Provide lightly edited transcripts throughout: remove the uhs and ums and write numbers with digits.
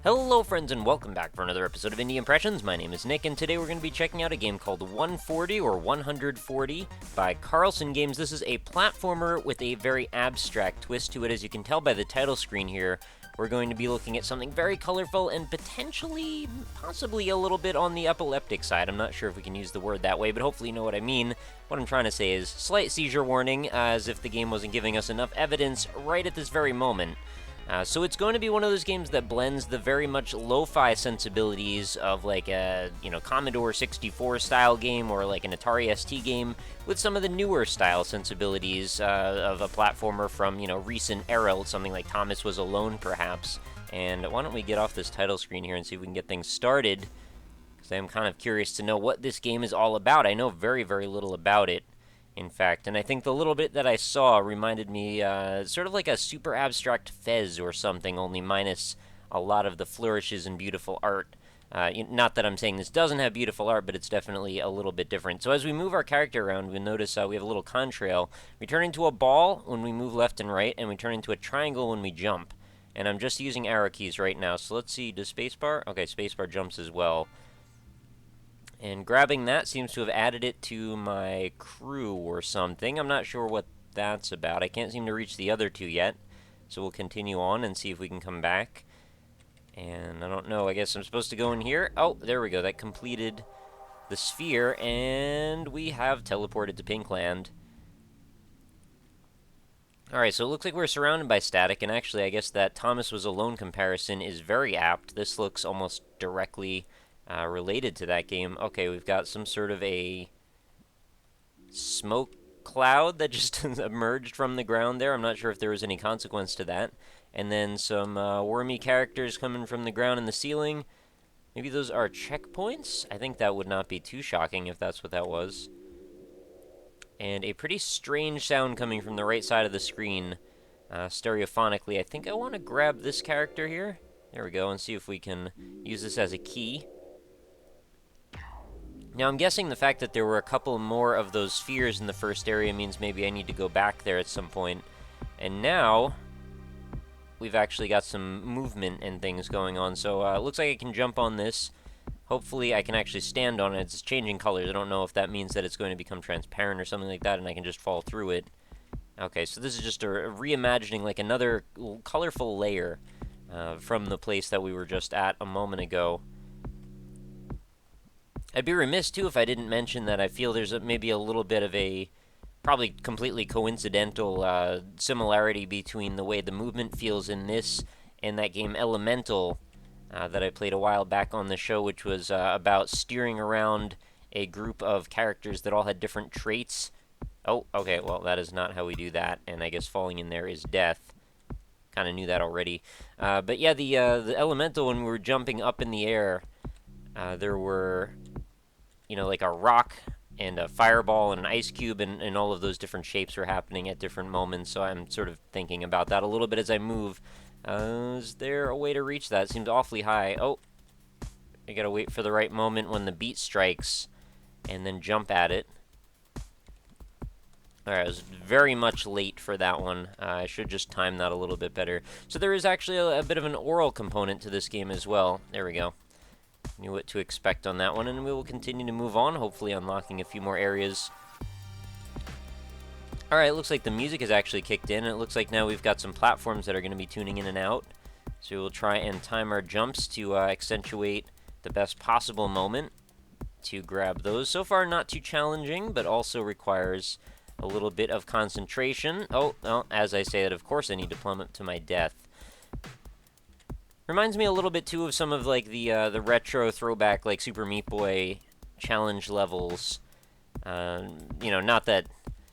Hello friends and welcome back for another episode of Indie Impressions. My name is Nick and today we're going to be checking out a game called 140 or 140 by Carlson Games. This is a platformer with a very abstract twist to it. As you can tell by the title screen here, we're going to be looking at something very colorful and potentially, possibly a little bit on the epileptic side. I'm not sure if we can use the word that way, but hopefully you know what I mean. What I'm trying to say is slight seizure warning, as if the game wasn't giving us enough evidence right at this very moment. So it's going to be one of those games that blends the very much lo-fi sensibilities of like a, Commodore 64 style game or like an Atari ST game with some of the newer style sensibilities of a platformer from, recent era, something like Thomas Was Alone perhaps. And why don't we get off this title screen here and see if we can get things started, because I'm kind of curious to know what this game is all about. I know very, very little about it, in fact, and I think the little bit that I saw reminded me sort of like a super abstract Fez or something, only minus a lot of the flourishes and beautiful art. Not that I'm saying this doesn't have beautiful art, but it's definitely a little bit different. So as we move our character around, we notice we have a little contrail. We turn into a ball when we move left and right, and we turn into a triangle when we jump. And I'm just using arrow keys right now, so let's see, does spacebar? Okay, spacebar jumps as well. And grabbing that seems to have added it to my crew or something. I'm not sure what that's about. I can't seem to reach the other two yet. So we'll continue on and see if we can come back. And I don't know, I guess I'm supposed to go in here. Oh, there we go. That completed the sphere, and we have teleported to Pinkland. Alright, so it looks like we're surrounded by static, and actually I guess that Thomas Was Alone comparison is very apt. This looks almost directly related to that game. Okay, we've got some sort of a smoke cloud that just emerged from the ground there. I'm not sure if there was any consequence to that. And then some wormy characters coming from the ground and the ceiling. Maybe those are checkpoints? I think that would not be too shocking if that's what that was. And a pretty strange sound coming from the right side of the screen, stereophonically. I think I want to grab this character here. There we go, and see if we can use this as a key. Now, I'm guessing the fact that there were a couple more of those spheres in the first area means maybe I need to go back there at some point. And now, we've actually got some movement and things going on. So, it looks like I can jump on this. Hopefully, I can actually stand on it. It's changing colors. I don't know if that means that it's going to become transparent or something like that, and I can just fall through it. Okay, so this is just a reimagining, like another colorful layer from the place that we were just at a moment ago. I'd be remiss, too, if I didn't mention that I feel there's maybe a little bit of a probably completely coincidental similarity between the way the movement feels in this and that game Elemental that I played a while back on the show, which was about steering around a group of characters that all had different traits. Oh, okay, well, that is not how we do that, and I guess falling in there is death. Kind of knew that already. But yeah, the Elemental, when we were jumping up in the air, there were, like a rock and a fireball and an ice cube, and all of those different shapes were happening at different moments, so I'm sort of thinking about that a little bit as I move. Is there a way to reach that? It seems awfully high. Oh, I gotta wait for the right moment when the beat strikes, and then jump at it. Alright, I was very much late for that one. I should just time that a little bit better. So there is actually a bit of an oral component to this game as well. There we go. Knew what to expect on that one, and we will continue to move on, hopefully unlocking a few more areas. Alright, it looks like the music has actually kicked in, and it looks like now we've got some platforms that are going to be tuning in and out. So we'll try and time our jumps to accentuate the best possible moment to grab those. So far, not too challenging, but also requires a little bit of concentration. Oh, well, as I say that, of course I need to plummet to my death. Reminds me a little bit, too, of some of, like, the retro throwback, like, Super Meat Boy challenge levels. Not that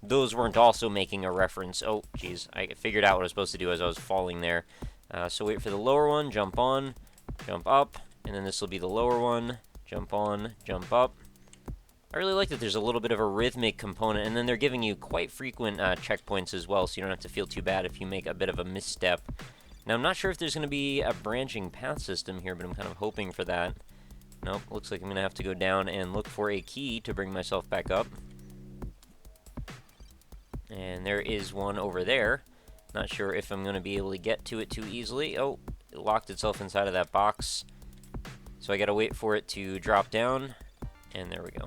those weren't also making a reference. Oh, jeez, I figured out what I was supposed to do as I was falling there. So wait for the lower one, jump on, jump up, and then this will be the lower one, jump on, jump up. I really like that there's a little bit of a rhythmic component, and then they're giving you quite frequent checkpoints as well, so you don't have to feel too bad if you make a bit of a misstep. Now, I'm not sure if there's going to be a branching path system here, but I'm kind of hoping for that. Nope, looks like I'm going to have to go down and look for a key to bring myself back up. And there is one over there. Not sure if I'm going to be able to get to it too easily. Oh, it locked itself inside of that box. So I gotta wait for it to drop down, and there we go.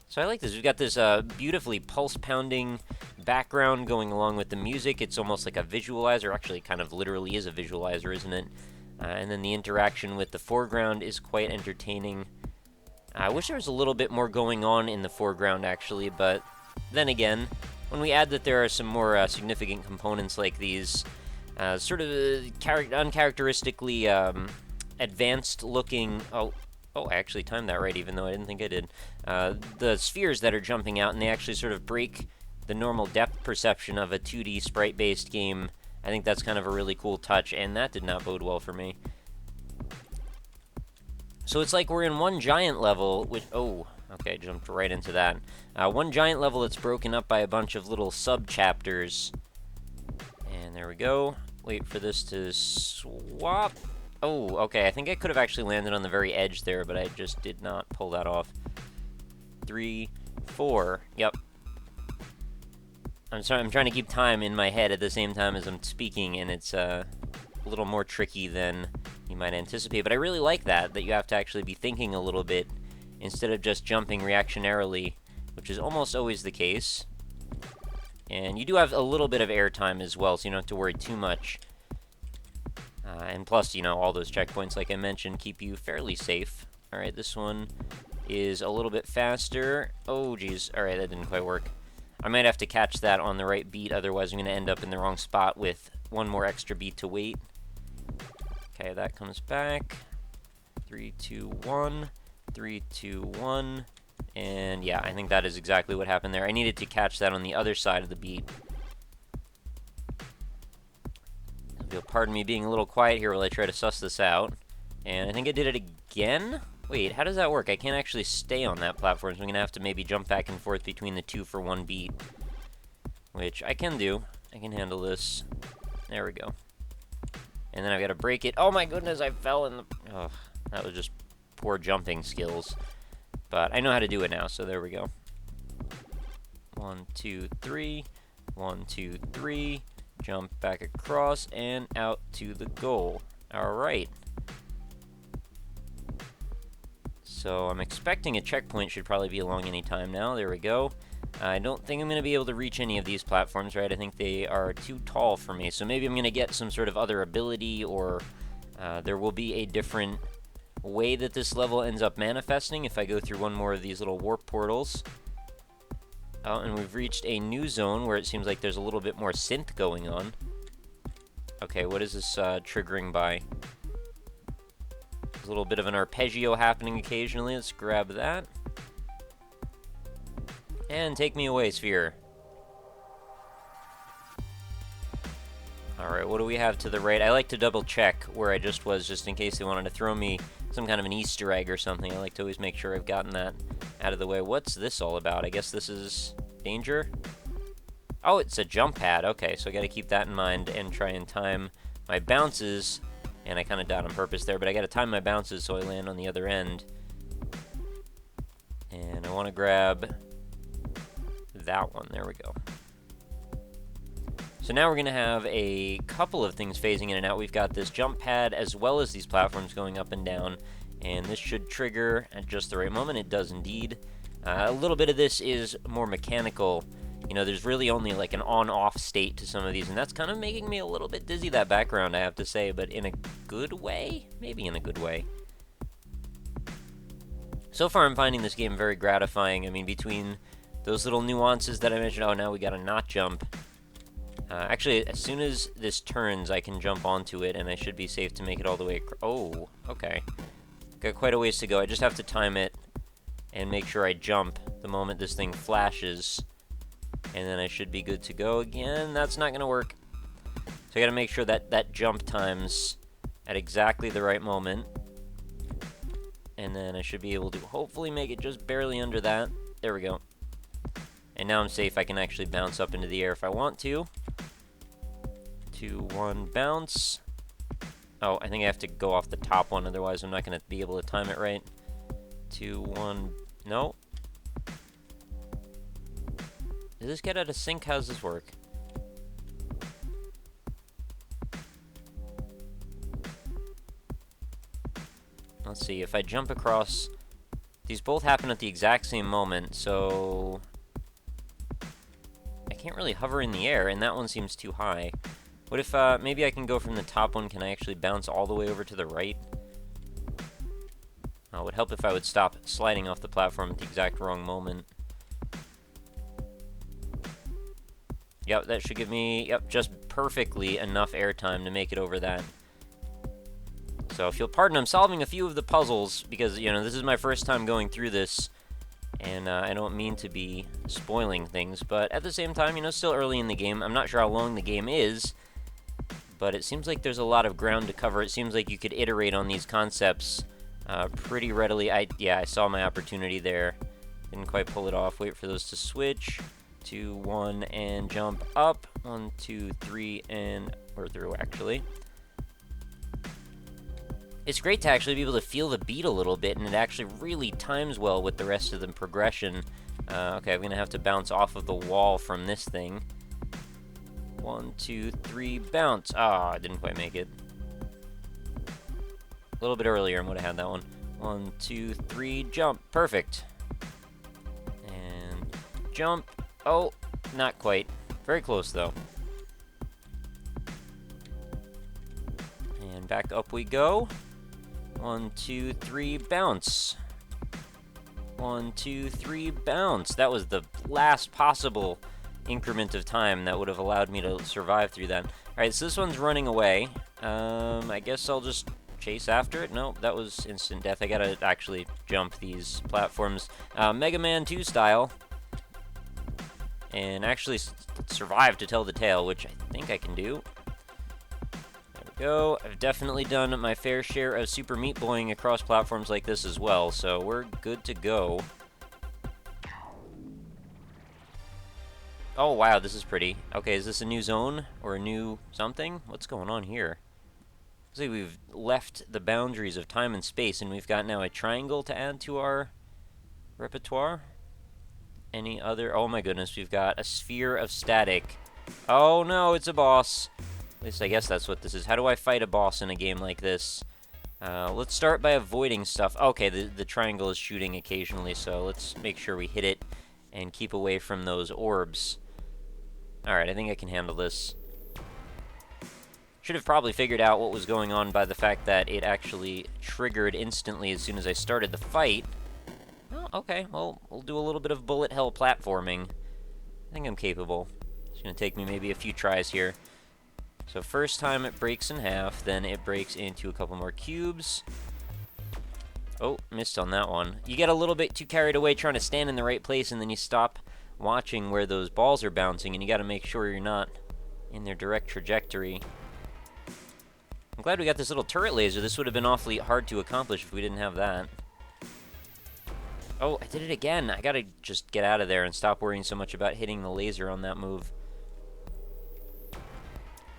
So I like this. We've got this beautifully pulse-pounding background going along with the music. It's almost like a visualizer. Actually, it kind of literally is a visualizer, isn't it? And then the interaction with the foreground is quite entertaining. I wish there was a little bit more going on in the foreground, actually, but then again, when we add that there are some more significant components like these, sort of uncharacteristically advanced-looking... Oh, I actually timed that right, even though I didn't think I did. The spheres that are jumping out, and they actually sort of break the normal depth perception of a 2D sprite-based game. I think that's kind of a really cool touch, and that did not bode well for me. So it's like we're in one giant level, which... Oh, okay, jumped right into that. One giant level that's broken up by a bunch of little sub-chapters. And there we go. Wait for this to swap. Oh, okay, I think I could have actually landed on the very edge there, but I just did not pull that off. 3, 4, yep. I'm sorry, I'm trying to keep time in my head at the same time as I'm speaking, and it's a little more tricky than you might anticipate. But I really like that you have to actually be thinking a little bit instead of just jumping reactionarily, which is almost always the case. And you do have a little bit of airtime as well, so you don't have to worry too much. And plus, you know, all those checkpoints, like I mentioned, keep you fairly safe. Alright, this one is a little bit faster. Oh, geez. Alright, that didn't quite work. I might have to catch that on the right beat, otherwise I'm going to end up in the wrong spot with one more extra beat to wait. Okay, that comes back. 3, 2, 1. 3, 2, 1. And yeah, I think that is exactly what happened there. I needed to catch that on the other side of the beat. You'll pardon me being a little quiet here while I try to suss this out. And I think I did it again? Wait, how does that work? I can't actually stay on that platform, so I'm going to have to maybe jump back and forth between the two for one beat. Which I can do. I can handle this. There we go. And then I've got to break it. Oh my goodness, I fell in the... Oh, that was just poor jumping skills. But I know how to do it now, so there we go. 1, 2, 3. 1, 2, 3. Jump back across and out to the goal. Alright. So I'm expecting a checkpoint should probably be along any time now. There we go. I don't think I'm going to be able to reach any of these platforms, right? I think they are too tall for me. So maybe I'm going to get some sort of other ability, or there will be a different way that this level ends up manifesting if I go through one more of these little warp portals. Oh, and we've reached a new zone where it seems like there's a little bit more synth going on. Okay, what is this triggering by? There's a little bit of an arpeggio happening occasionally. Let's grab that. And take me away, Sphere. Alright, what do we have to the right? I like to double check where I just was, just in case they wanted to throw me some kind of an Easter egg or something. I like to always make sure I've gotten that out of the way. What's this all about? I guess this is danger? Oh, it's a jump pad. Okay, so I gotta keep that in mind and try and time my bounces. And I kind of died on purpose there, but I gotta time my bounces so I land on the other end. And I want to grab that one. There we go. So now we're going to have a couple of things phasing in and out. We've got this jump pad as well as these platforms going up and down. And this should trigger at just the right moment. It does indeed. A little bit of this is more mechanical. You know, there's really only like an on-off state to some of these, and that's kind of making me a little bit dizzy, that background, I have to say, but in a good way? Maybe in a good way. So far, I'm finding this game very gratifying. I mean, between those little nuances that I mentioned, oh, now we got a not jump. Actually, as soon as this turns, I can jump onto it, and I should be safe to make it all the way across. Oh, okay. Got quite a ways to go. I just have to time it and make sure I jump the moment this thing flashes, and then I should be good to go again. That's not going to work. So I got to make sure that that jump times at exactly the right moment, and then I should be able to hopefully make it just barely under that. There we go. And now I'm safe. I can actually bounce up into the air if I want to. 2, 1, bounce. Oh, I think I have to go off the top one, otherwise I'm not going to be able to time it right. 2, 1, no. Does this get out of sync? How does this work? let's see, if I jump across, these both happen at the exact same moment, so I can't really hover in the air, and that one seems too high. What if, maybe I can go from the top one, can I actually bounce all the way over to the right? Oh, it would help if I would stop sliding off the platform at the exact wrong moment. Yep, that should give me, yep, just perfectly enough airtime to make it over that. So if you'll pardon, I'm solving a few of the puzzles, because, you know, this is my first time going through this, and I don't mean to be spoiling things, but at the same time, you know, still early in the game. I'm not sure how long the game is, but it seems like there's a lot of ground to cover. It seems like you could iterate on these concepts pretty readily. Yeah, I saw my opportunity there. Didn't quite pull it off. Wait for those to switch. 2, 1, and jump up. 1, 2, 3, and we're through, actually. It's great to actually be able to feel the beat a little bit, and it actually really times well with the rest of the progression. Okay, I'm going to have to bounce off of the wall from this thing. 1, 2, 3, bounce. Ah, I didn't quite make it. A little bit earlier, I would have had that one. 1, 2, 3, jump. Perfect. And jump. Oh, not quite. Very close, though. And back up we go. 1, 2, 3, bounce. 1, 2, 3, bounce. That was the last possible increment of time that would have allowed me to survive through that. Alright, so this one's running away. I guess I'll just chase after it. No, that was instant death. I gotta actually jump these platforms. Mega Man 2 style. And actually survive to tell the tale, which I think I can do. Go. I've definitely done my fair share of Super Meat Boying across platforms like this as well, so we're good to go. Oh, wow, this is pretty. Okay, is this a new zone or a new something? What's going on here? Looks like we've left the boundaries of time and space, and we've got now a triangle to add to our repertoire. Any other? Oh my goodness, we've got a sphere of static. Oh no, it's a boss. At least I guess that's what this is. How do I fight a boss in a game like this? Let's start by avoiding stuff. Okay, the triangle is shooting occasionally, so let's make sure we hit it and keep away from those orbs. Alright, I think I can handle this. Should have probably figured out what was going on by the fact that it actually triggered instantly as soon as I started the fight. Oh, okay, well, we'll do a little bit of bullet hell platforming. I think I'm capable. It's going to take me maybe a few tries here. So first time it breaks in half, then it breaks into a couple more cubes. Oh, missed on that one. You get a little bit too carried away trying to stand in the right place, and then you stop watching where those balls are bouncing, and you got to make sure you're not in their direct trajectory. I'm glad we got this little turret laser. This would have been awfully hard to accomplish if we didn't have that. Oh, I did it again. I gotta just get out of there and stop worrying so much about hitting the laser on that move.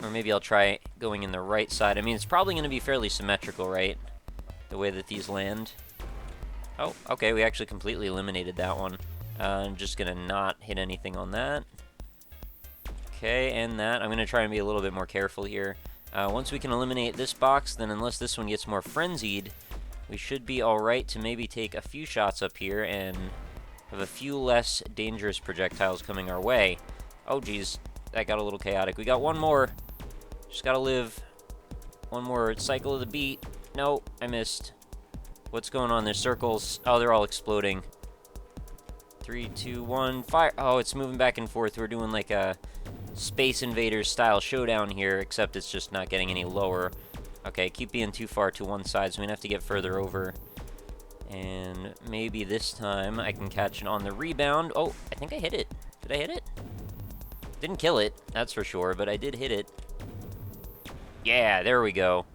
Or maybe I'll try going in the right side. I mean, it's probably going to be fairly symmetrical, right? The way that these land. Oh, okay, we actually completely eliminated that one. I'm just going to not hit anything on that. Okay, and that. I'm going to try and be a little bit more careful here. Once we can eliminate this box, then unless this one gets more frenzied, we should be alright to maybe take a few shots up here and have a few less dangerous projectiles coming our way. Oh, geez. That got a little chaotic. We got one more. Just gotta live. One more cycle of the beat. No, I missed. What's going on? There's circles. Oh, they're all exploding. 3, 2, 1, fire. Oh, it's moving back and forth. We're doing like a Space Invaders style showdown here, except it's just not getting any lower. Okay, keep being too far to one side, so we're gonna have to get further over. And maybe this time I can catch it on the rebound. Oh, I think I hit it. Did I hit it? Didn't kill it, that's for sure, but I did hit it. Yeah, there we go.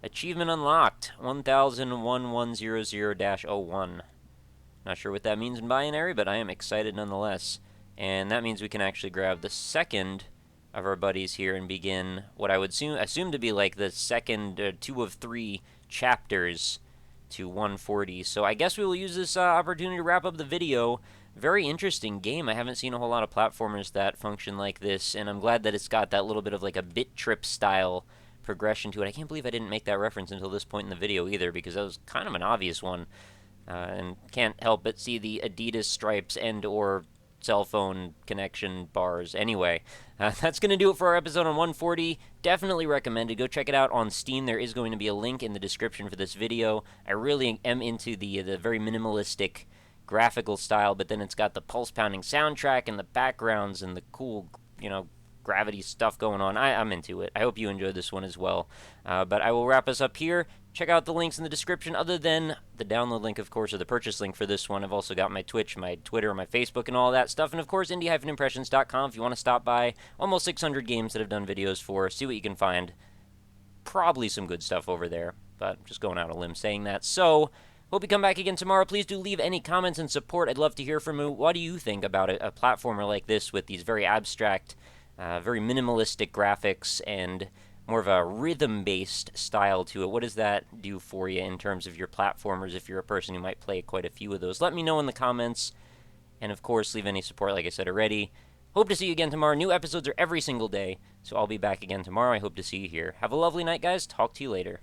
Achievement unlocked, 1000-1100-01. Not sure what that means in binary, but I am excited nonetheless. And that means we can actually grab the second of our buddies here and begin what I would assume to be like the second 2 of 3 chapters to 140. So I guess we will use this opportunity to wrap up the video. Very interesting game. I haven't seen a whole lot of platformers that function like this, and I'm glad that it's got that little bit of like a bit trip style progression to it. I can't believe I didn't make that reference until this point in the video either, because that was kind of an obvious one. And can't help but see the Adidas stripes and or cell phone connection bars. Anyway, that's going to do it for our episode on 140. Definitely recommended. Go check it out on Steam. There is going to be a link in the description for this video. I really am into the very minimalistic graphical style, but then it's got the pulse-pounding soundtrack and the backgrounds and the cool, gravity stuff going on. I'm into it. I hope you enjoyed this one as well. But I will wrap us up here. Check out the links in the description, other than the download link, of course, or the purchase link for this one. I've also got my Twitch, my Twitter, my Facebook, and all that stuff. And, of course, indie-impressions.com if you want to stop by. Almost 600 games that I've done videos for. See what you can find. Probably some good stuff over there, but I'm just going out on a limb saying that. So, hope you come back again tomorrow. Please do leave any comments and support. I'd love to hear from you. What do you think about a platformer like this with these very abstract, very minimalistic graphics and more of a rhythm-based style to it? What does that do for you in terms of your platformers if you're a person who might play quite a few of those? Let me know in the comments. And, of course, leave any support, like I said already. Hope to see you again tomorrow. New episodes are every single day, so I'll be back again tomorrow. I hope to see you here. Have a lovely night, guys. Talk to you later.